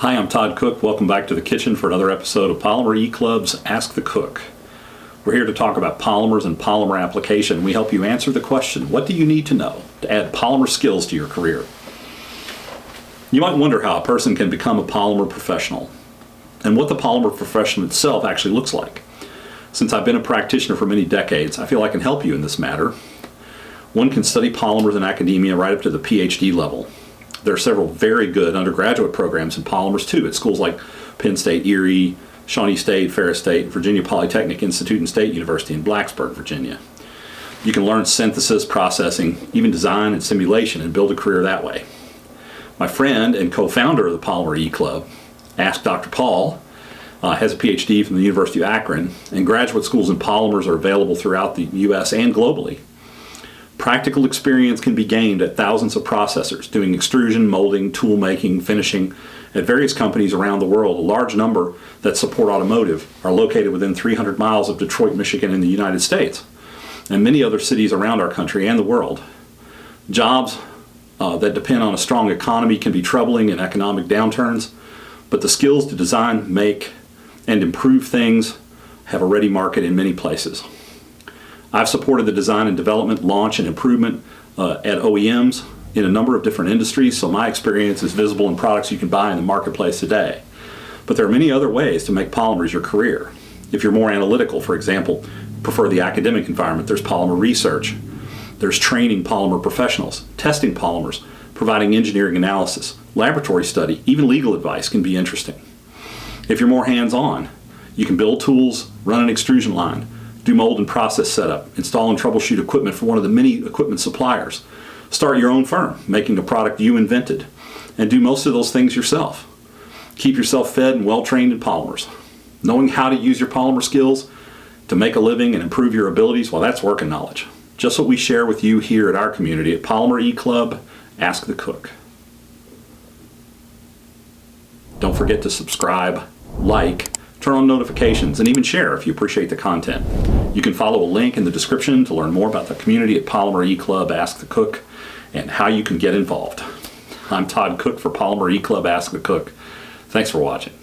Hi, I'm Todd Cook. Welcome back to the kitchen for another episode of Polymer Club's Ask the Cook. We're here to talk about polymers and polymer application. We help you answer the question, what do you need to know to add polymer skills to your career? You might wonder how a person can become a polymer professional and what the polymer profession itself actually looks like. Since I've been a practitioner for many decades, I feel I can help you in this matter. One can study polymers in academia right up to the PhD level. There are several very good undergraduate programs in polymers too at schools like Penn State, Erie, Shawnee State, Ferris State, Virginia Polytechnic Institute and State University in Blacksburg, Virginia. You can learn synthesis, processing, even design and simulation and build a career that way. My friend and co-founder of the Polymer Club, Ask Dr. Paul, has a PhD from the University of Akron, and graduate schools in polymers are available throughout the U.S. and globally. Practical experience can be gained at thousands of processors doing extrusion, molding, tool making, finishing at various companies around the world. A large number that support automotive are located within 300 miles of Detroit, Michigan in the United States, and many other cities around our country and the world. Jobs that depend on a strong economy can be troubling in economic downturns, but the skills to design, make, and improve things have a ready market in many places. I've supported the design and development, launch, and improvement at OEMs in a number of different industries, so my experience is visible in products you can buy in the marketplace today. But there are many other ways to make polymers your career. If you're more analytical, for example, prefer the academic environment, there's polymer research. There's training polymer professionals, testing polymers, providing engineering analysis, laboratory study, even legal advice can be interesting. If you're more hands-on, you can build tools, run an extrusion line, do mold and process setup, install and troubleshoot equipment for one of the many equipment suppliers, start your own firm, making a product you invented, and do most of those things yourself. Keep yourself fed and well-trained in polymers. Knowing how to use your polymer skills to make a living and improve your abilities, well, that's working knowledge. Just what we share with you here at our community at Polymer Club, Ask the Cook. Don't forget to subscribe, like, turn on notifications, and even share if you appreciate the content. You can follow a link in the description to learn more about the community at Polymer Club Ask the Cook and how you can get involved. I'm Todd Cook for Polymer Club Ask the Cook. Thanks for watching.